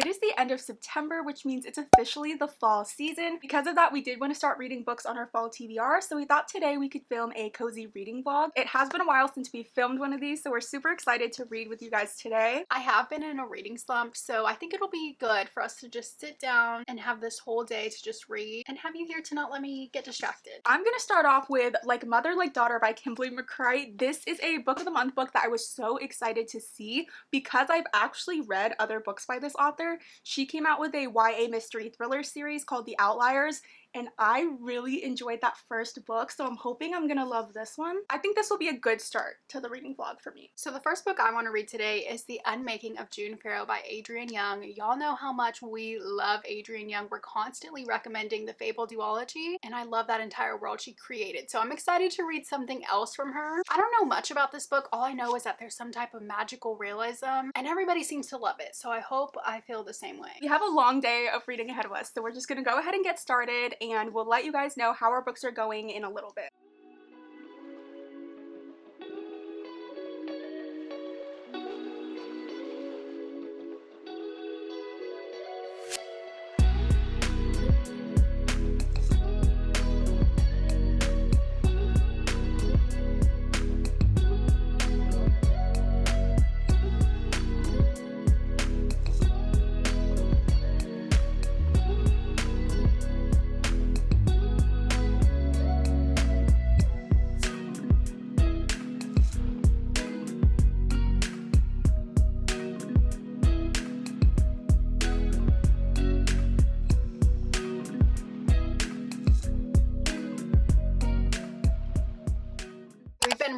It is the end of September, which means it's officially the fall season. Because of that, we did want to start reading books on our fall TBR, so we thought today we could film a cozy reading vlog. It has been a while since we filmed one of these, so we're super excited to read with you guys today. I have been in a reading slump, so I think it'll be good for us to just sit down and have this whole day to just read and have you here to not let me get distracted. I'm gonna start off with Like Mother, Like Daughter by Kimberly McCrae. This is a book of the month book that I was so excited to see because I've actually read other books by this author. She came out with a YA mystery thriller series called The Outliers, and I really enjoyed that first book, so I'm hoping I'm gonna love this one. I think this will be a good start to the reading vlog for me. So the first book I want to read today is The Unmaking of June Farrow by Adrienne Young. Y'all know how much we love Adrienne Young. We're constantly recommending the Fable duology, and I love that entire world she created, so I'm excited to read something else from her. I don't know much about this book. All I know is that there's some type of magical realism, and everybody seems to love it, so I hope I feel the same way. We have a long day of reading ahead of us, so we're just gonna go ahead and get started, and we'll let you guys know how our books are going in a little bit.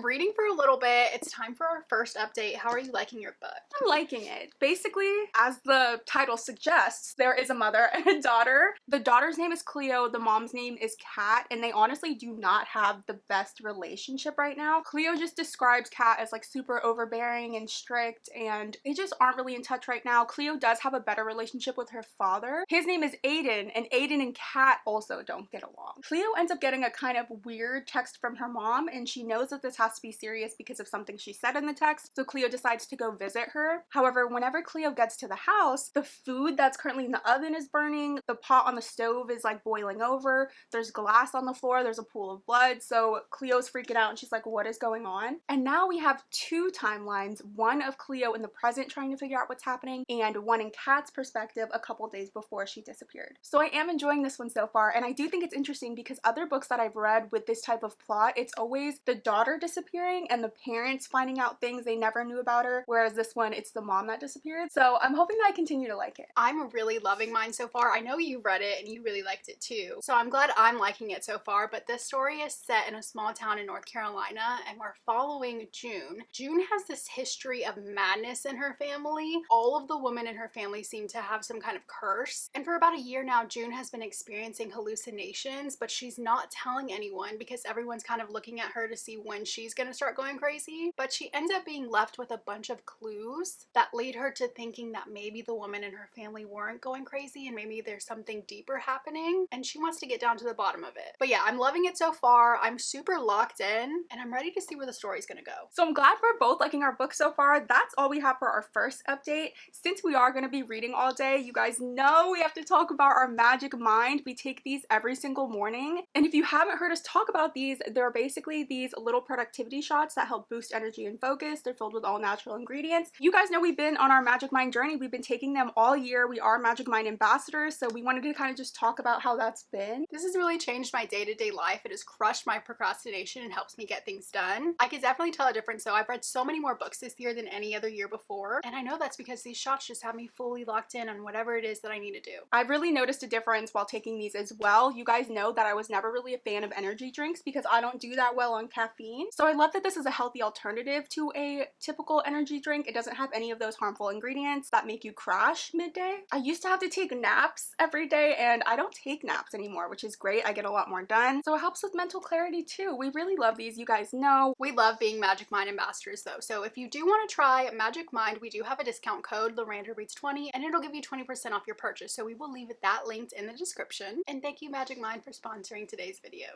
Reading for a little bit. It's time for our first update. How are you liking your book? I'm liking it. Basically, as the title suggests, there is a mother and a daughter. The daughter's name is Cleo, the mom's name is Kat, and they honestly do not have the best relationship right now. Cleo just describes Kat as like super overbearing and strict, and they just aren't really in touch right now. Cleo does have a better relationship with her father. His name is Aiden, and Aiden and Kat also don't get along. Cleo ends up getting a kind of weird text from her mom, and she knows that this has to be serious because of something she said in the text, so Cleo decides to go visit her. However, whenever Cleo gets to the house, the food that's currently in the oven is burning, the pot on the stove is like boiling over, there's glass on the floor, there's a pool of blood, so Cleo's freaking out and she's like, what is going on? And now we have two timelines, one of Cleo in the present trying to figure out what's happening, and one in Kat's perspective a couple days before she disappeared. So I am enjoying this one so far, and I do think it's interesting because other books that I've read with this type of plot, it's always the daughter disappearing and the parents finding out things they never knew about her, whereas this one, it's the mom that disappeared. So I'm hoping that I continue to like it. I'm really loving mine so far. I know you read it and you really liked it too, so I'm glad I'm liking it so far. But this story is set in a small town in North Carolina, and we're following June. June has this history of madness in her family. All of the women in her family seem to have some kind of curse, and for about a year now, June has been experiencing hallucinations, but she's not telling anyone because everyone's kind of looking at her to see when she's gonna start going crazy. But she ends up being left with a bunch of clues that lead her to thinking that maybe the women in her family weren't going crazy and maybe there's something deeper happening, and she wants to get down to the bottom of it. But yeah, I'm loving it so far. I'm super locked in and I'm ready to see where the story's gonna go. So I'm glad we're both liking our book so far. That's all we have for our first update. Since we are going to be reading all day, you guys know we have to talk about our magic mind. We take these every single morning, and if you haven't heard us talk about these, they're basically these little productivity shots that help boost energy and focus. They're filled with all natural ingredients. You guys know we've been on our magic mind journey. We've been taking them all year. We are magic mind ambassadors, so we wanted to kind of just talk about how that's been. This has really changed my day-to-day life. It has crushed my procrastination and helps me get things done. I can definitely tell a difference though. I've read so many more books this year than any other year before, and I know that's because these shots just have me fully locked in on whatever it is that I need to do. I've really noticed a difference while taking these as well. You guys know that I was never really a fan of energy drinks because I don't do that well on caffeine, so I love that this is a healthy alternative to a typical energy drink. It doesn't have any of those harmful ingredients that make you crash midday. I used to have to take naps every day, and I don't take naps anymore, which is great. I get a lot more done, so it helps with mental clarity too. We really love these. You guys know we love being Magic Mind ambassadors though, so if you do want to try Magic Mind, we do have a discount code, LarandaReads20, and it'll give you 20% off your purchase, so we will leave that linked in the description. And thank you Magic Mind for sponsoring today's video.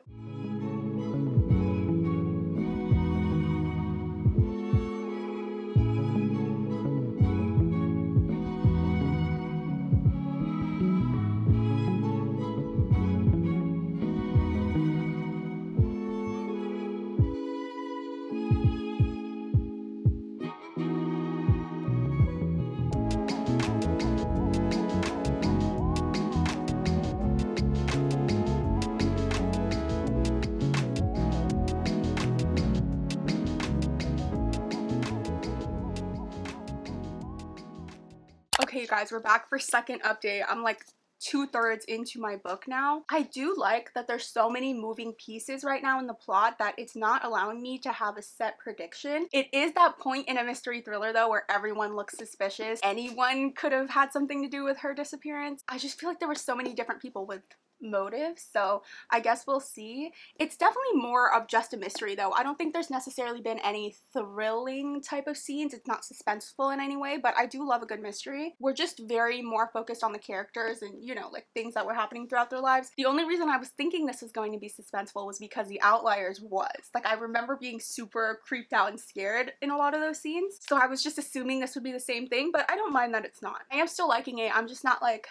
Okay guys, we're back for second update. I'm like 2/3 into my book now. I do like that there's so many moving pieces right now in the plot that it's not allowing me to have a set prediction. It is that point in a mystery thriller though where everyone looks suspicious. Anyone could have had something to do with her disappearance. I just feel like there were so many different people with motives, so I guess we'll see. It's definitely more of just a mystery though. I don't think there's necessarily been any thrilling type of scenes. It's not suspenseful in any way, but I do love a good mystery. We're just very more focused on the characters and, you know, like things that were happening throughout their lives. The only reason I was thinking this was going to be suspenseful was because The Outliers was. Like, I remember being super creeped out and scared in a lot of those scenes, so I was just assuming this would be the same thing, but I don't mind that it's not. I am still liking it. I'm just not like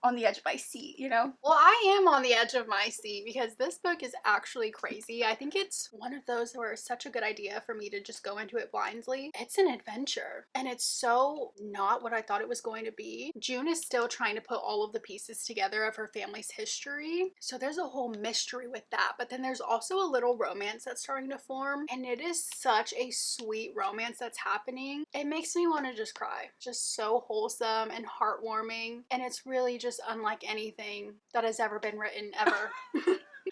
on the edge of my seat, you know? Well, I am on the edge of my seat because this book is actually crazy. I think it's one of those where it's such a good idea for me to just go into it blindly. It's an adventure and it's so not what I thought it was going to be. June is still trying to put all of the pieces together of her family's history. So there's a whole mystery with that, but then there's also a little romance that's starting to form, and it is such a sweet romance that's happening. It makes me want to just cry. Just so wholesome and heartwarming, and it's really just unlike anything that has ever been written ever.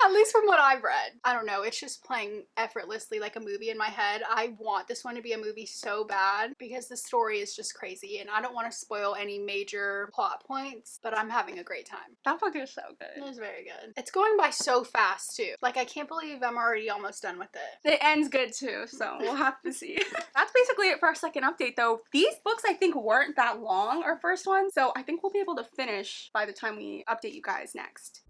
At least from what I've read. I don't know, it's just playing effortlessly like a movie in my head. I want this one to be a movie so bad because the story is just crazy, and I don't want to spoil any major plot points, but I'm having a great time. That book is so good. It was very good. It's going by so fast too. Like, I can't believe I'm already almost done with it. It ends good too, so we'll have to see. That's basically it for our second update though. These books I think weren't that long, our first one, so I think we'll be able to finish by the time we update you guys next.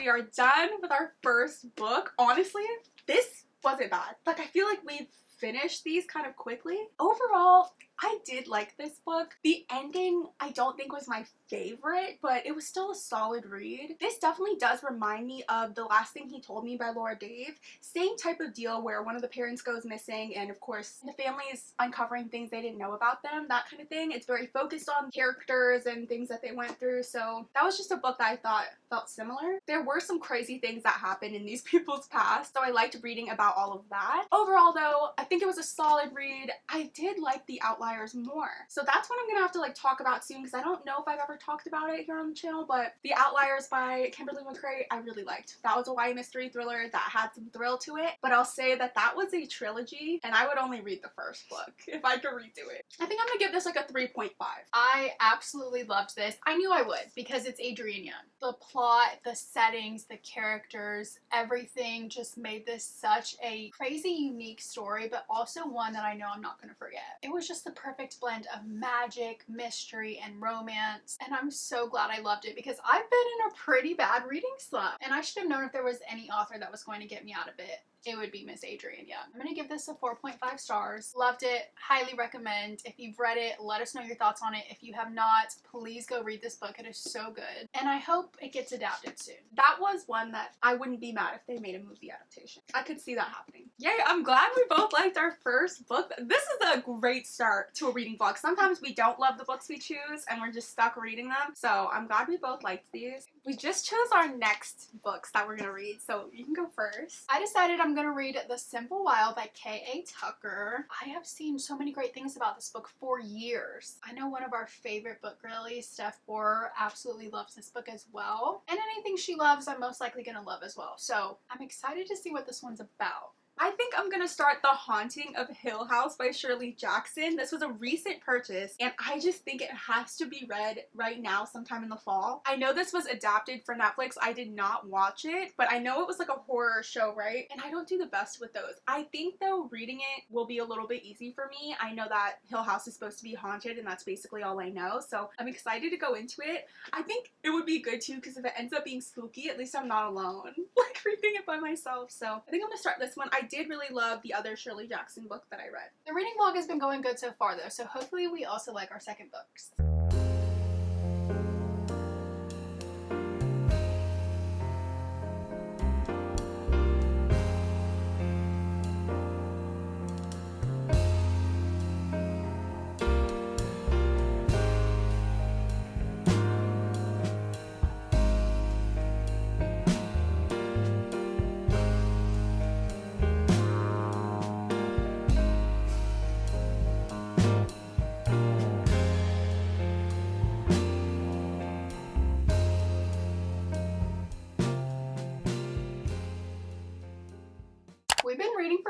We are done with our first book. Honestly, this wasn't bad. Like, I feel like we've finished these kind of quickly. Overall, I did like this book. The ending I don't think was my favorite, but it was still a solid read. This definitely does remind me of The Last Thing He Told Me by Laura Dave. Same type of deal where one of the parents goes missing and of course the family is uncovering things they didn't know about them, that kind of thing. It's very focused on characters and things that they went through, so that was just a book that I thought felt similar. There were some crazy things that happened in these people's past, so I liked reading about all of that. Overall though, I think it was a solid read. I did like The Outliers more, so that's what I'm gonna have to like talk about soon because I don't know if I've ever talked about it here on the channel, but The Outliers by Kimberly McCrae I really liked. That was a YA mystery thriller that had some thrill to it, but I'll say that that was a trilogy and I would only read the first book if I could redo it. I think I'm gonna give this like a 3.5. I absolutely loved this. I knew I would because it's Adrienne Young. The plot, the settings, the characters, everything just made this such a crazy, unique story, but also one that I know I'm not gonna forget. It was just the perfect blend of magic, mystery, and romance, and I'm so glad I loved it because I've been in a pretty bad reading slump, and I should have known if there was any author that was going to get me out of it, it would be Miss Adrienne Young. I'm gonna give this a 4.5 stars. Loved it, highly recommend. If you've read it, let us know your thoughts on it. If you have not, please go read this book. It is so good, and I hope it gets adapted soon. That was one that I wouldn't be mad if they made a movie adaptation. I could see that happening. Yay, I'm glad we both liked our first book. This is a great start to a reading vlog. Sometimes we don't love the books we choose and we're just stuck reading them, so I'm glad we both liked these. We just chose our next books that we're gonna read, so you can go first. I decided I'm gonna read The Simple Wild by K.A. Tucker. I have seen so many great things about this book for years. I know one of our favorite book girlies, Steph Borer, absolutely loves this book as well. And anything she loves, I'm most likely gonna love as well. So I'm excited to see what this one's about. I think I'm gonna start The Haunting of Hill House by Shirley Jackson. This was a recent purchase and I just think it has to be read right now sometime in the fall. I know this was adapted for Netflix. I did not watch it, but I know it was like a horror show, right? And I don't do the best with those. I think though reading it will be a little bit easy for me. I know that Hill House is supposed to be haunted and that's basically all I know, so I'm excited to go into it. I think it would be good too because if it ends up being spooky, at least I'm not alone like reading it by myself. So I think I'm gonna start this one. I did really love the other Shirley Jackson book that I read. The reading vlog has been going good so far though, so hopefully we also like our second books.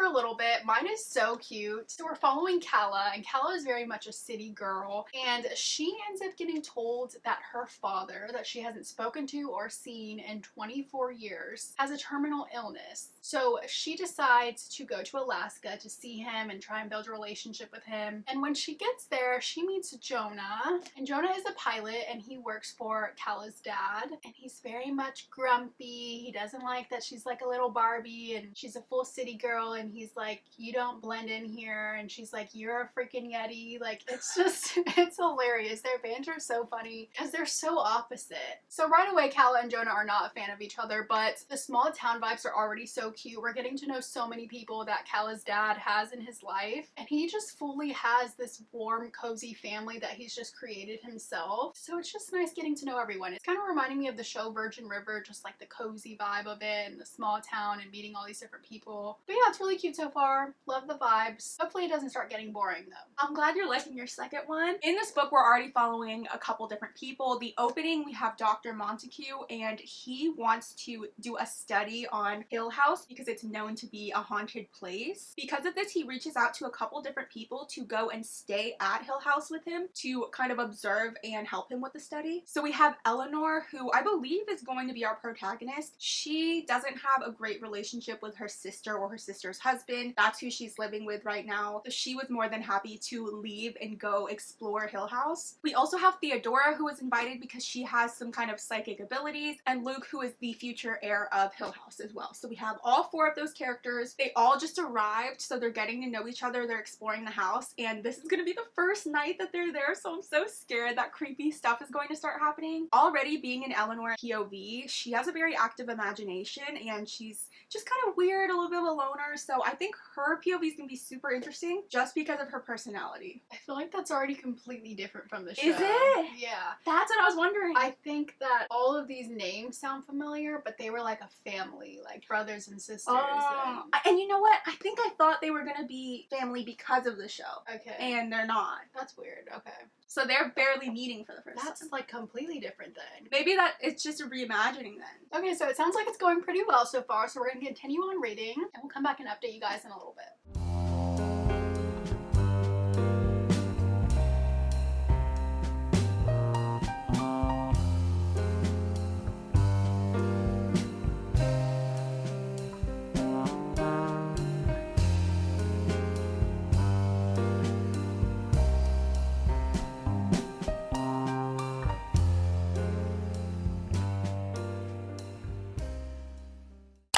for a little bit. Mine is so cute. So we're following Calla, and Calla is very much a city girl, and she ends up getting told that her father, that she hasn't spoken to or seen in 24 years, has a terminal illness. So she decides to go to Alaska to see him and try and build a relationship with him. And when she gets there, she meets Jonah, and Jonah is a pilot, and he works for Calla's dad, and he's very much grumpy. He doesn't like that she's like a little Barbie and she's a full city girl, and he's like, you don't blend in here, and she's like, you're a freaking Yeti. Like, it's just, it's hilarious. Their banter is so funny because they're so opposite. So right away, Calla and Jonah are not a fan of each other, but the small town vibes are already so cute. We're getting to know so many people that Calla's dad has in his life, and he just fully has this warm, cozy family that he's just created himself. So it's just nice getting to know everyone. It's kind of reminding me of the show Virgin River, just like the cozy vibe of it and the small town and meeting all these different people. But yeah, it's really cute so far. Love the vibes. Hopefully it doesn't start getting boring though. I'm glad you're liking your second one. In this book, we're already following a couple different people. The opening, we have Dr. Montague, and he wants to do a study on Hill House because it's known to be a haunted place. Because of this, he reaches out to a couple different people to go and stay at Hill House with him to kind of observe and help him with the study. So we have Eleanor, who I believe is going to be our protagonist. She doesn't have a great relationship with her sister or her sister's husband. That's who she's living with right now. So she was more than happy to leave and go explore Hill House. We also have Theodora, who was invited because she has some kind of psychic abilities, and Luke, who is the future heir of Hill House as well. So we have all four of those characters. They all just arrived, so they're getting to know each other. They're exploring the house, and this is going to be the first night that they're there, so I'm so scared that creepy stuff is going to start happening. Already being in Eleanor POV, she has a very active imagination, and she's just kind of weird, a little bit of a loner, so I think her POV is going to be super interesting just because of her personality. I feel like that's already completely different from the show. Is it? Yeah. That's what I was wondering. I think that all of these names sound familiar, but they were like a family, like brothers and sisters. And you know what? I think I thought they were going to be family because of the show. Okay. And they're not. That's weird. Okay. So they're barely meeting for the first time. That's like completely different then. Maybe that it's just a reimagining then. Okay, so it sounds like it's going pretty well so far, so we're going to continue on reading, and we'll come back and update you guys in a little bit.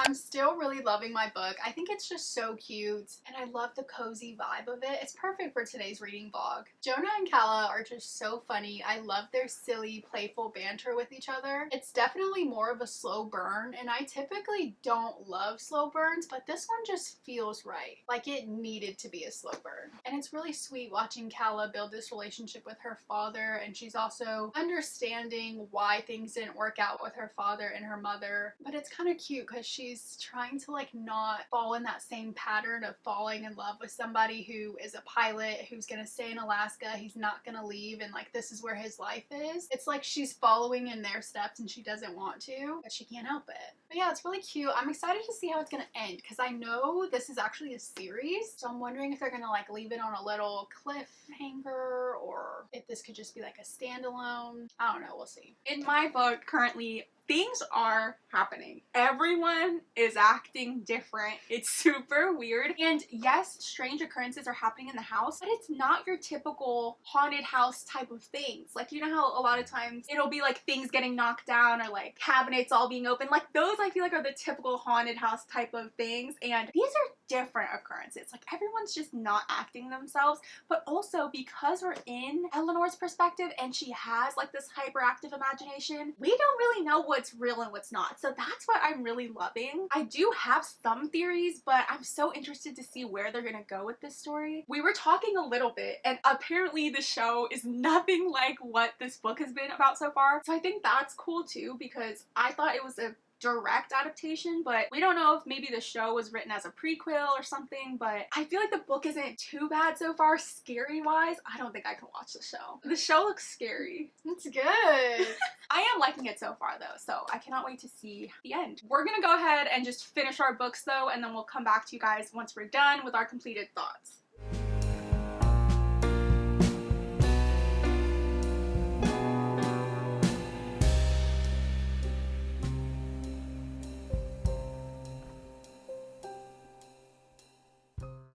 I'm still really loving my book. I think it's just so cute, and I love the cozy vibe of it. It's perfect for today's reading vlog. Jonah and Calla are just so funny. I love their silly, playful banter with each other. It's definitely more of a slow burn, and I typically don't love slow burns, but this one just feels right. Like it needed to be a slow burn. And it's really sweet watching Calla build this relationship with her father, and she's also understanding why things didn't work out with her father and her mother. But it's kind of cute because she's trying to like not fall in that same pattern of falling in love with somebody who is a pilot who's gonna stay in Alaska. He's not gonna leave, and like this is where his life is. It's like she's following in their steps and she doesn't want to, but she can't help it. But yeah, it's really cute. I'm excited to see how it's gonna end because I know this is actually a series, so I'm wondering if they're gonna like leave it on a little cliffhanger or if this could just be like a standalone. I don't know, we'll see. In my book, currently, things are happening. Everyone is acting different. It's super weird. And yes, strange occurrences are happening in the house, but it's not your typical haunted house type of things. Like, you know how a lot of times it'll be like things getting knocked down or like cabinets all being open. Like those I feel like are the typical haunted house type of things. And these are different occurrences. Like everyone's just not acting themselves, but also because we're in Eleanor's perspective and she has like this hyperactive imagination, we don't really know what's real and what's not. So that's what I'm really loving. I do have some theories, but I'm so interested to see where they're gonna go with this story. We were talking a little bit, and apparently the show is nothing like what this book has been about so far. So I think that's cool too, because I thought it was a direct adaptation, but we don't know if maybe the show was written as a prequel or something, but I feel like the book isn't too bad so far, scary-wise. I don't think I can watch the show. The show looks scary. It's good. I am liking it so far though, so I cannot wait to see the end. We're gonna go ahead and just finish our books though, and then we'll come back to you guys once we're done with our completed thoughts.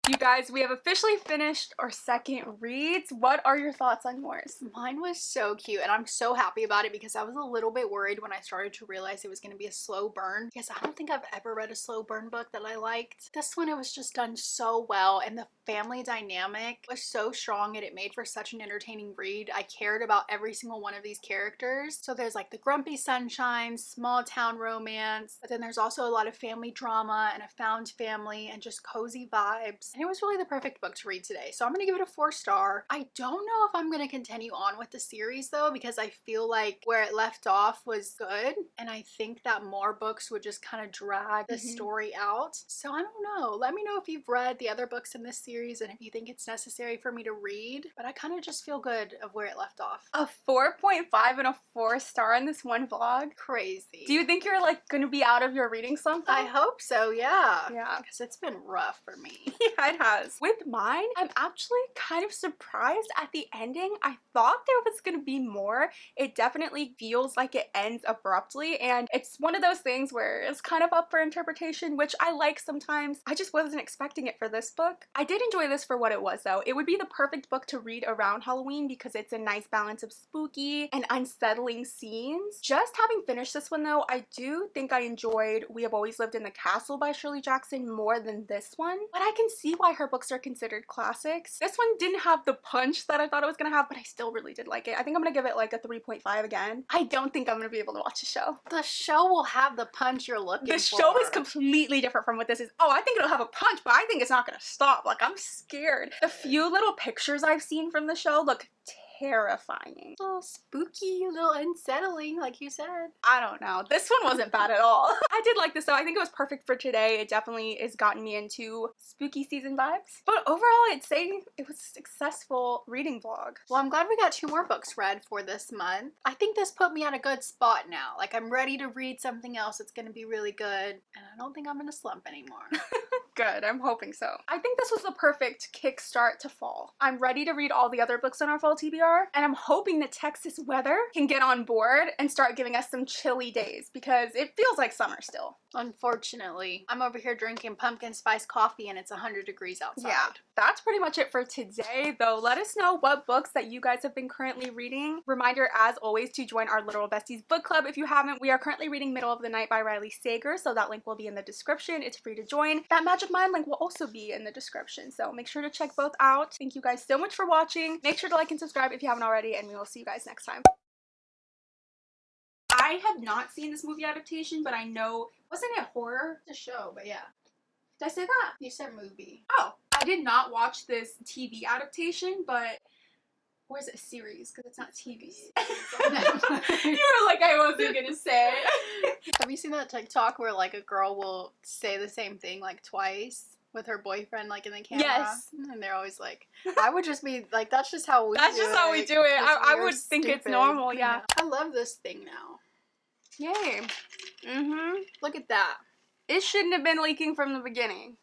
You guys, we have officially finished our second reads. What are your thoughts on yours? Mine was so cute, and I'm so happy about it because I was a little bit worried when I started to realize it was going to be a slow burn, because I don't think I've ever read a slow burn book that I liked. This one, it was just done so well, and the family dynamic was so strong, and it made for such an entertaining read. I cared about every single one of these characters. So there's like the grumpy sunshine, small town romance, but then there's also a lot of family drama and a found family and just cozy vibes. And it was really the perfect book to read today. So I'm gonna give it a 4-star. I don't know if I'm gonna continue on with the series though, because I feel like where it left off was good, and I think that more books would just kind of drag the story out. So I don't know. Let me know if you've read the other books in this series and if you think it's necessary for me to read, but I kind of just feel good of where it left off. A 4.5 and a 4-star in this one vlog? Crazy. Do you think you're like gonna be out of your reading slump? I hope so, yeah. Yeah. Because it's been rough for me. Yeah, it has. With mine, I'm actually kind of surprised at the ending. I thought there was gonna be more. It definitely feels like it ends abruptly, and it's one of those things where it's kind of up for interpretation, which I like sometimes. I just wasn't expecting it for this book. I did enjoy this for what it was though. It would be the perfect book to read around Halloween because it's a nice balance of spooky and unsettling scenes. Just having finished this one though, I do think I enjoyed We Have Always Lived in the Castle by Shirley Jackson more than this one, but I can see why her books are considered classics. This one didn't have the punch that I thought it was gonna have, but I still really did like it. I think I'm gonna give it like a 3.5 again. I don't think I'm gonna be able to watch the show. The show will have the punch you're looking for. The show is completely different from what this is. Oh, I think it'll have a punch, but I think it's not gonna stop. Like, I'm scared. The few little pictures I've seen from the show look terrifying. A little spooky, a little unsettling, like you said. I don't know. This one wasn't bad at all. I did like this though. I think it was perfect for today. It definitely has gotten me into spooky season vibes. But overall, I'd say it was a successful reading vlog. Well, I'm glad we got 2 more books read for this month. I think this put me at a good spot now. Like, I'm ready to read something else that's gonna be really good, and I don't think I'm gonna slump anymore. Good, I'm hoping so. I think this was the perfect kickstart to fall. I'm ready to read all the other books on our fall TBR, and I'm hoping the Texas weather can get on board and start giving us some chilly days because it feels like summer still. Unfortunately, I'm over here drinking pumpkin spice coffee and it's 100 degrees outside. Yeah, that's pretty much it for today though. Let us know what books that you guys have been currently reading. Reminder as always to join our Literal Besties book club if you haven't. We are currently reading Middle of the Night by Riley Sager, so that link will be in the description. It's free to join. That Magic Mind link will also be in the description, so make sure to check both out. Thank you guys so much for watching. Make sure to like and subscribe if you haven't already, and we will see you guys next time. I have not seen this movie adaptation, but I know, wasn't it horror? It's a show, but yeah. Did I say that? You said movie. Oh, I did not watch this TV adaptation, but or is it a series? Because it's not TV. You were like, I wasn't gonna say. Have you seen that TikTok where like a girl will say the same thing like twice with her boyfriend like in the camera? Yes. And they're always like, I would just be like, that's just how we That's do just it. how we do it. I We're would think it's stupid. normal, yeah. I love this thing now. Yay. Look at that. It shouldn't have been leaking from the beginning.